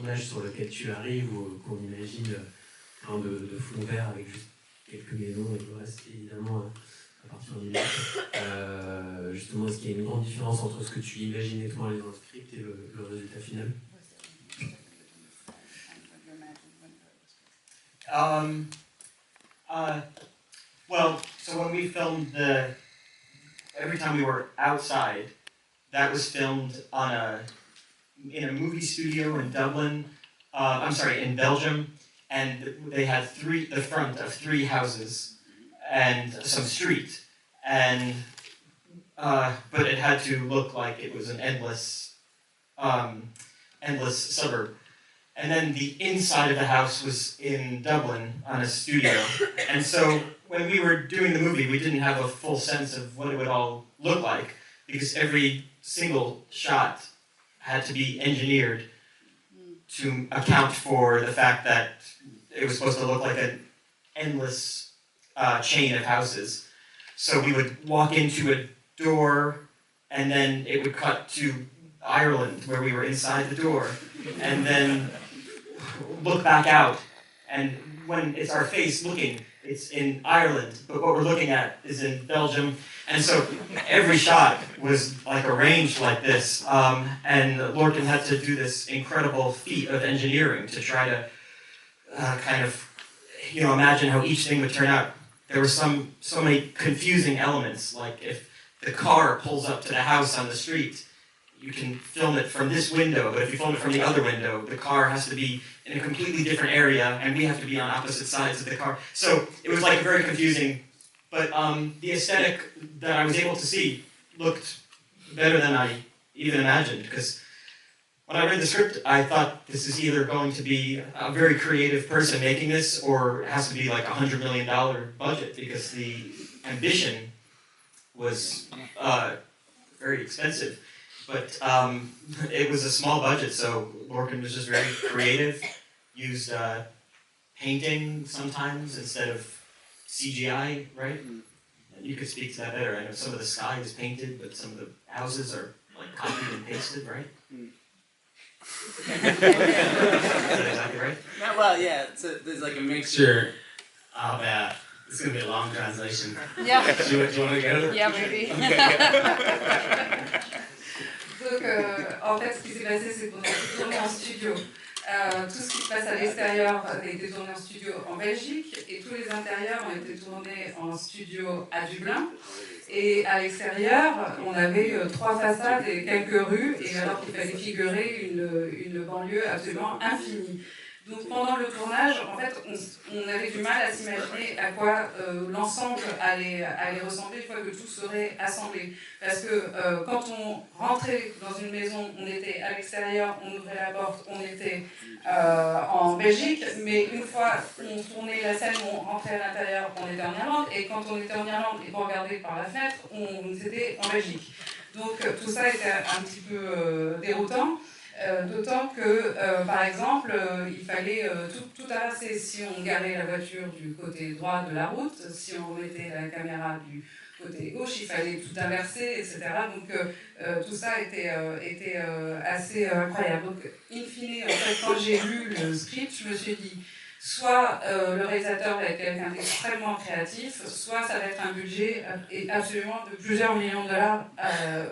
tournage sur lequel tu arrives, qu'on imagine plein de fonds verts avec juste quelques maisons et le reste évidemment à partir du justement, est-ce qu'il y a une grande différence entre ce que tu imaginais toi dans le script et le résultat final? Well, so when we filmed every time we were outside, that was filmed in a movie studio in Dublin. In Belgium, and they had the front of 3 houses and some street, and but it had to look like it was an endless suburb. And then the inside of the house was in Dublin on a studio. And so when we were doing the movie, we didn't have a full sense of what it would all look like, because every single shot had to be engineered to account for the fact that it was supposed to look like an endless chain of houses. So we would walk into a door, and then it would cut to Ireland, where we were inside the door, and then look back out, and when it's our face looking, it's in Ireland, but what we're looking at is in Belgium, and so every shot was like arranged like this, and Lorcan had to do this incredible feat of engineering to try to imagine how each thing would turn out. There were so many confusing elements, like if the car pulls up to the house on the street, you can film it from this window, but if you film it from the other window, the car has to be in a completely different area, and we have to be on opposite sides of the car. So it was like very confusing, but the aesthetic that I was able to see looked better than I even imagined, because when I read the script, I thought this is either going to be a very creative person making this, or it has to be like $100 million budget, because the ambition was very expensive. But it was a small budget, so Lorcan was just very creative, used painting sometimes instead of CGI, right? You could speak to that better. I know some of the sky is painted, but some of the houses are like copied and pasted, right? Is that exactly right? Well, yeah, there's like a mixture of it's going to be a long translation. Yeah. Do you want to go? Yeah, maybe. Donc, en fait, ce qui s'est passé, c'est qu'on a été tourné en studio. Tout ce qui se passe à l'extérieur a été tourné en studio en Belgique, et tous les intérieurs ont été tournés en studio à Dublin. Et à l'extérieur, on avait 3 façades et quelques rues, et alors qu'il fallait figurer une banlieue absolument infinie. Donc pendant le tournage, en fait, on avait du mal à s'imaginer à quoi l'ensemble allait ressembler une fois que tout serait assemblé. Parce que quand on rentrait dans une maison, on était à l'extérieur, on ouvrait la porte, on était en Belgique, mais une fois qu'on tournait la scène, on rentrait à l'intérieur, on était en Irlande, et quand on était en Irlande et qu'on regardait par la fenêtre, on était en Belgique. Donc tout ça était un petit peu déroutant. D'autant que, par exemple, il fallait tout inverser. Si on garait la voiture du côté droit de la route, si on remettait la caméra du côté gauche, il fallait tout inverser, etc. Donc tout ça était assez incroyable. Donc, in fine, en fait, quand j'ai lu le script, je me suis dit, soit le réalisateur va être quelqu'un d'extrêmement créatif, soit ça va être un budget absolument de plusieurs millions de dollars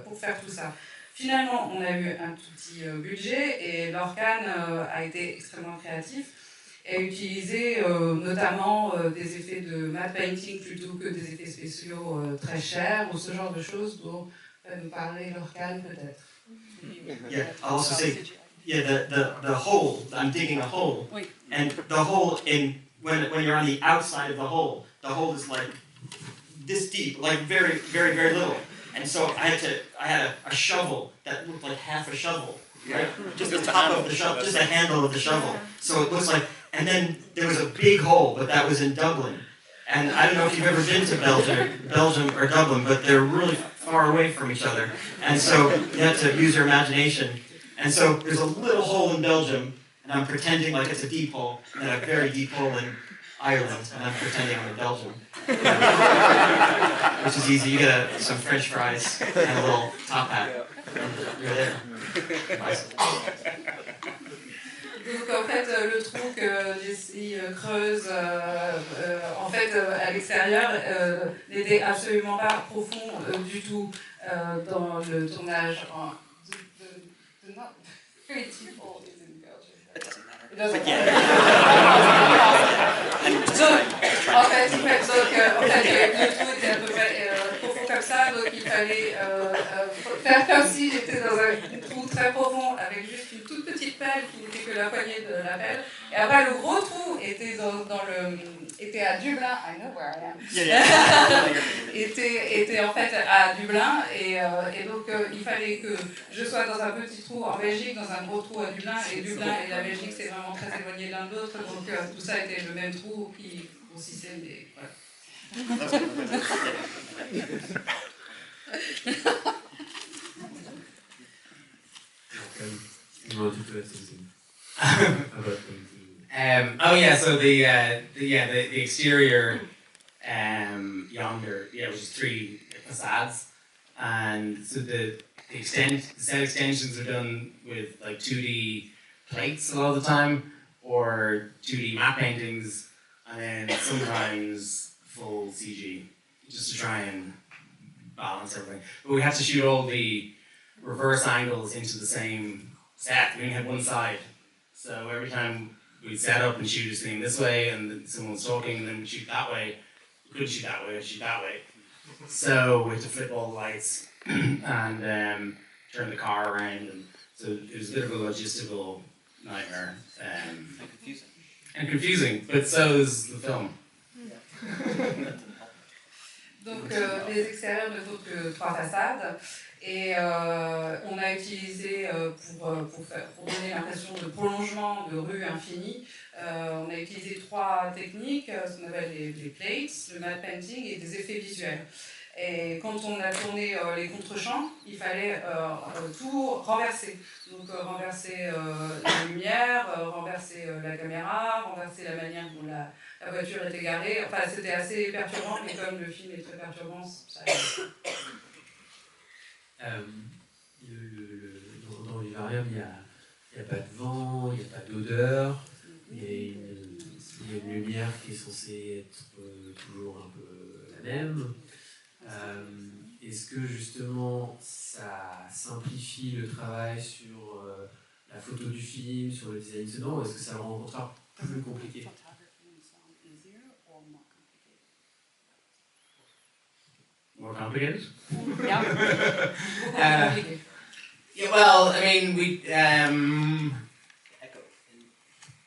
pour faire tout ça. Finalement, on a eu un tout petit budget, et Lorcan a été extrêmement créatif et a utilisé notamment des effets de matte painting plutôt que des effets spéciaux très chers, ou ce genre de choses dont va nous parler Lorcan peut-être. Yeah, I'll also say, yeah, the hole, I'm digging a hole, Oui. and the hole when you're on the outside of the hole is like this deep, like very, very, very little. And so I had a shovel that looked like half a shovel, right? Just the top of the shovel, just the handle of the shovel. So it looks like, and then there was a big hole, but that was in Dublin. And I don't know if you've ever been to Belgium or Dublin, but they're really far away from each other. And so you have to use your imagination. And so there's a little hole in Belgium, and I'm pretending like it's a deep hole, and then a very deep hole in Ireland, and I'm pretending I'm in Belgium. Which is easy. You get some French fries and a little top hat. You're there. Donc en fait, le trou que Jessie creuse en fait, à l'extérieur n'était absolument pas profond du tout dans le tournage. Not very deep hole is in Belgium. It doesn't matter. It doesn't But en fait, le trou était à peu près profond comme ça, donc il fallait faire comme si j'étais dans un trou très profond avec juste une toute petite pelle qui n'était que la poignée de la pelle. Et après, le gros trou était était à Dublin. I know where I am. était en fait à Dublin et donc il fallait que je sois dans un petit trou en Belgique, dans un gros trou à Dublin, et Dublin et la Belgique c'est vraiment très éloigné l'un de l'autre, donc tout ça était le même trou qui consistait des... Voilà. Oh yeah, so the exterior yonder, it was just 3 facades, and so the set extensions are done with like 2D plates a lot of the time, or 2D matte paintings, and then sometimes full CG, just to try and balance everything. But we had to shoot all the reverse angles into the same set. We only had one side, so every time we'd set up and shoot a scene this way, and then someone was talking, and then we'd shoot that way. We couldn't shoot that way, we'd shoot that way. So we had to flip all the lights and turn the car around, and so it was a bit of a logistical nightmare. And confusing, but so is the film. Donc les extérieurs ne font que 3 façades. Et on a utilisé, pour donner l'impression de prolongement de rue infinie, on a utilisé 3 techniques, ce qu'on appelle les plates, le matte painting et des effets visuels. Et quand on a tourné les contre-champs, il fallait tout renverser. Donc renverser la lumière, renverser la caméra, renverser la manière dont la voiture était garée. Enfin, c'était assez perturbant, mais comme le film est très perturbant, ça dans Vivarium, il n'y a pas de vent, il n'y a pas d'odeur, il y a une lumière qui est censée être toujours un peu la même. Est-ce que justement ça simplifie le travail sur la photo du film, sur le design sonore, ou est-ce que ça le rend au contraire plus compliqué? More complicated? Yeah. Yeah, well, I mean,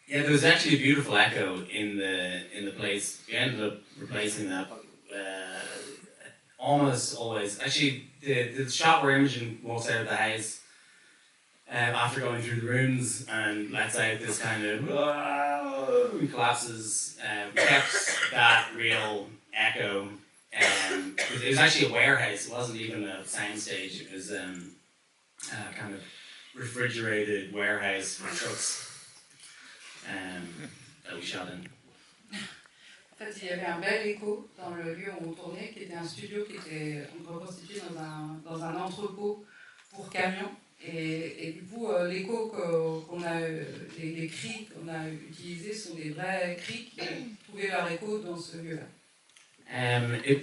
there was actually a beautiful echo in the place. We ended up replacing that almost always. Actually, the shot where Imogen walks out of the house after going through the rooms and lets out this kind of collapses, we kept that real echo. It was actually a warehouse. It wasn't even a soundstage. It was kind of refrigerated warehouse for trucks that we shot in. En fait, il y avait un bel écho dans le lieu où on tournait, qui était un studio qui était reconstitué dans un entrepôt pour camions. Et du coup, l'écho qu'on a, les cris qu'on a utilisés sont des vrais cris qui trouvaient leur écho dans ce lieu-là.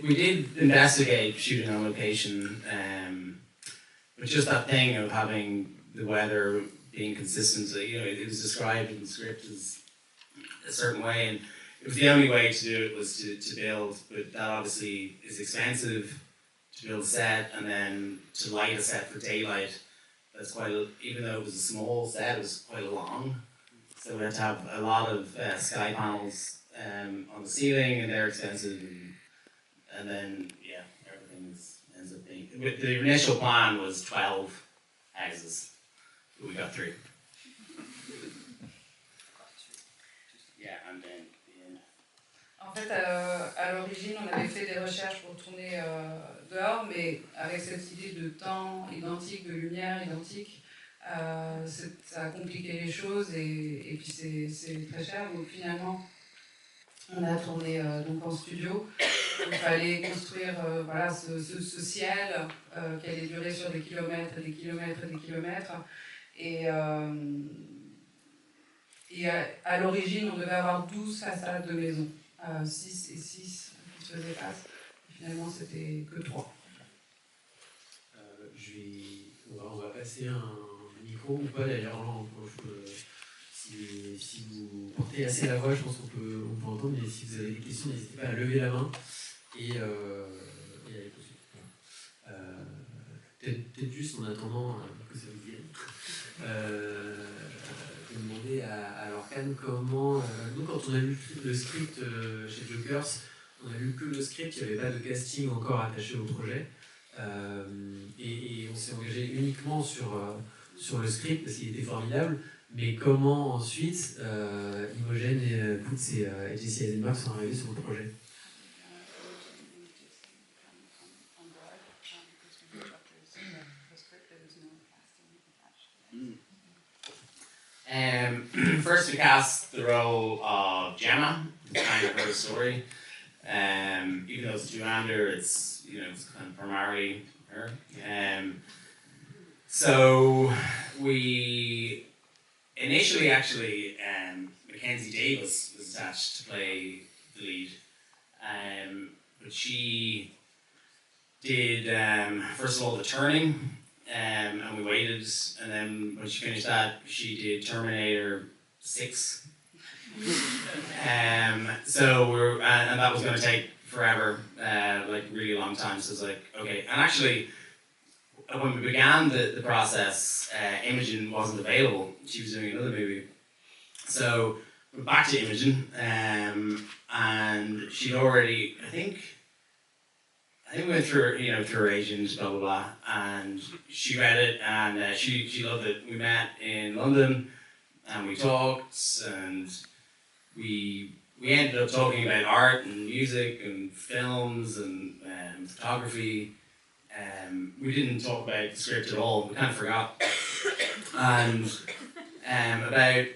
We did investigate shooting on location, but just that thing of having the weather being consistent, it was described in the script as a certain way, and it was the only way to do it was to build, but that obviously is expensive to build a set, and then to light a set for daylight, that's even though it was a small set, it was quite long, so we had to have a lot of sky panels on the ceiling, and they're expensive, and then, yeah, everything ends up being... The initial plan was 12 houses, but we got 3. Yeah, and then... En fait, à l'origine, on avait fait des recherches pour tourner dehors, mais avec cette idée de temps identique, de lumière identique, ça a compliqué les choses et puis c'est très cher. Donc finalement, on a tourné donc en studio. Il fallait construire ce ciel qui allait durer sur des kilomètres et des kilomètres et des kilomètres. Et Et à l'origine, on devait avoir 12 façades de maison, 6 et 6 qui se faisaient face. Et finalement, c'était que 3. On va passer un micro ou pas d'ailleurs. Si vous portez assez la voix, je pense qu'on peut entendre. Mais si vous avez des questions, n'hésitez pas à lever la main et à les poser. Peut-être juste en attendant que ça vous vienne. Demander à Lorcan comment. Nous, quand on a lu le script chez Jokers, on a lu que le script, il n'y avait pas de casting encore attaché au projet. Et on s'est engagé uniquement sur le script parce qu'il était formidable. Mais comment ensuite Imogen et Poots et Jesse Eisenberg sont arrivés sur le projet? First we cast the role of Gemma, it's kind of her story. Even though it's two-hander, it's kind of primarily her. So we initially actually Mackenzie Davis was attached to play the lead, but she did first of all The Turning. And we waited, and then when she finished that, she did Terminator 6. So and that was going to take forever, like really long time. So it's like, okay. And actually, when we began the process, Imogen wasn't available. She was doing another movie. So we're back to Imogen, and she'd already, I think we went through, through her agent, blah, blah, blah, and she read it, and she loved it. We met in London, and we talked, and we ended up talking about art and music and films and photography. We didn't talk about the script at all. We kind of forgot. And about,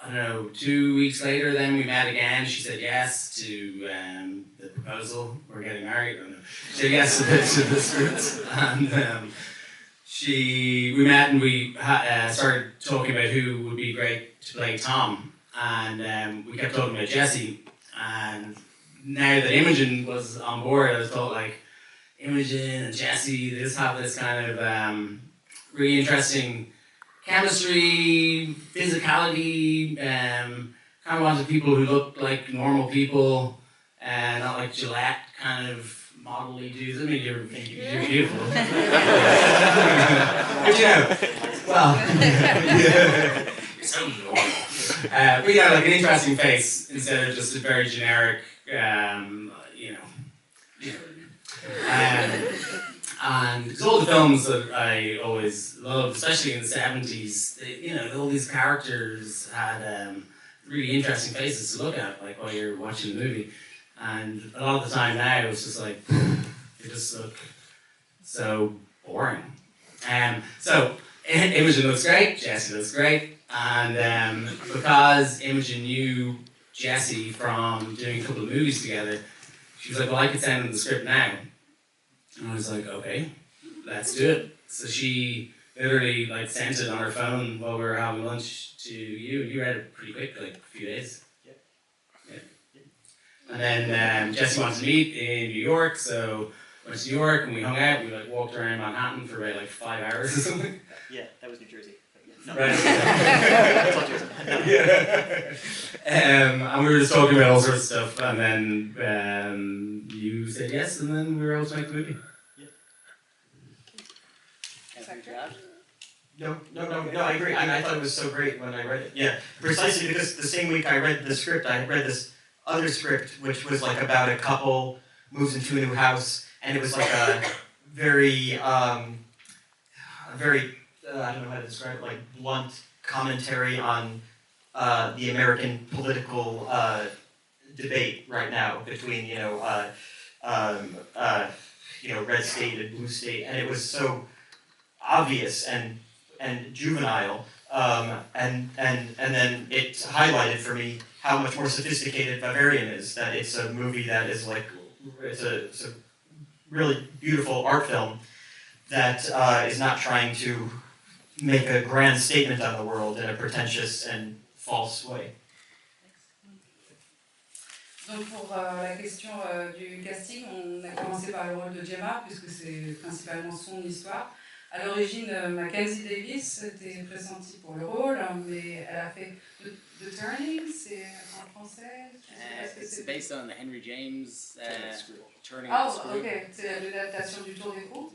I don't know, 2 weeks later, then we met again. She said yes to the proposal. We're getting married. She said yes to the script. And we met and we started talking about who would be great to play Tom. And we kept talking about Jesse. And now that Imogen was on board, I thought like, Imogen and Jesse, they just have this kind of really interesting chemistry, physicality, kind of wanted people who looked like normal people, and not like Gillette kind of model-y dudes. I mean, you're beautiful. But well, you're so normal. But yeah, like an interesting face instead of just a very generic, and it's all the films that I always loved, especially in the 70s. All these characters had really interesting faces to look at, like while you're watching the movie. And a lot of the time now, it's just like, they just look so boring. So Imogen looks great, Jesse looks great, and because Imogen knew Jesse from doing a couple of movies together, she was like, well, I could send him the script now. And I was like, okay, let's do it. So she literally like sent it on her phone while we were having lunch to you, and you read it pretty quick, like a few days. Yeah. And then Jesse wanted to meet in New York, so went to New York and we hung out. We like walked around Manhattan for about like 5 hours or something. Yeah, that was New Jersey. No. Right. And we were just talking about all sorts of stuff, and then you said yes, and then we were able to make the movie. No, I agree. I thought it was so great when I read it. Yeah, precisely because the same week I read the script, I read this other script, which was like about a couple moves into a new house, and it was like a very, I don't know how to describe it, like blunt commentary on the American political debate right now between, red state and blue state, and it was so obvious and juvenile, and then it highlighted for me how much more sophisticated Bavarian is. That it's a movie that is like it's a really beautiful art film that is not trying to make a grand statement on the world in a pretentious and false way. Donc pour la question du casting, on a commencé par le rôle de Gemma, puisque c'est principalement son histoire. À l'origine, Mackenzie Davis était pressentie pour le rôle, mais elle a fait The Turning, c'est en français. It's based on Henry James Turning Ah, the Screw. ok, c'est l'adaptation du Tour des Proues.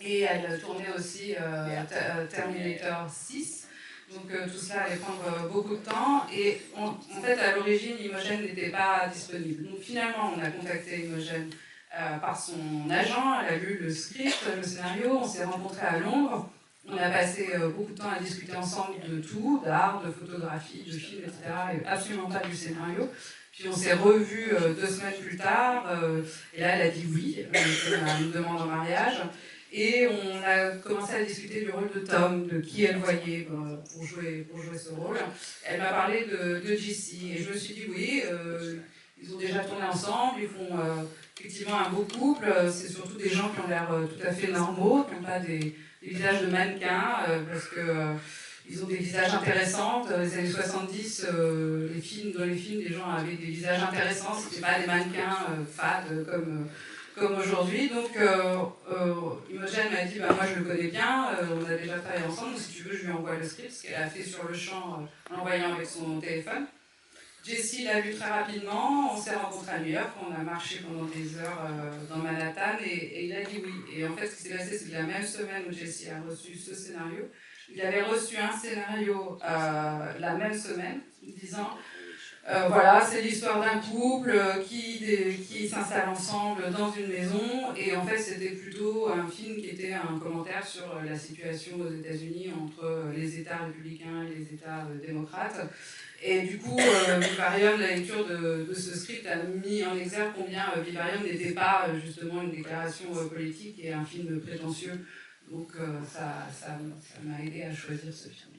Et elle tournait aussi Terminator 6. Donc tout cela allait prendre beaucoup de temps. Et en fait, à l'origine, Imogen n'était pas disponible. Donc finalement, on a contacté Imogen par son agent. Elle a lu le script, le scénario. On s'est rencontrés à Londres. On a passé beaucoup de temps à discuter ensemble de tout, d'art, de photographie, de film, etc. Et absolument pas du scénario. Puis on s'est revus 2 semaines plus tard. Et là, elle a dit oui. Elle me demande en mariage. Et on a commencé à discuter du rôle de Tom, de qui elle voyait pour jouer ce rôle. Elle m'a parlé de JC et je me suis dit oui, ils ont déjà tourné ensemble, ils font effectivement un beau couple. C'est surtout des gens qui ont l'air tout à fait normaux, qui n'ont pas des visages de mannequins, parce que ils ont des visages intéressants. Dans les années 70, dans les films, les gens avaient des visages intéressants, ce n'étaient pas des mannequins fades comme aujourd'hui. Donc Imogen m'a dit moi je le connais bien, on a déjà travaillé ensemble, si tu veux je lui envoie le script, ce qu'elle a fait sur le champ en l'envoyant avec son téléphone. Jessie l'a lu très rapidement, on s'est rencontrés à New York, on a marché pendant des heures dans Manhattan et il a dit oui. Et en fait ce qui s'est passé, c'est que la même semaine où Jessie a reçu ce scénario, il avait reçu un scénario la même semaine disant voilà, c'est l'histoire d'un couple qui s'installe ensemble dans une maison, et en fait c'était plutôt un film qui était un commentaire sur la situation aux États-Unis entre les États républicains et les États démocrates. Et du coup, Vivarium, la lecture de ce script a mis en exergue combien Vivarium n'était pas justement une déclaration politique et un film prétentieux. Donc ça m'a aidé à choisir ce film.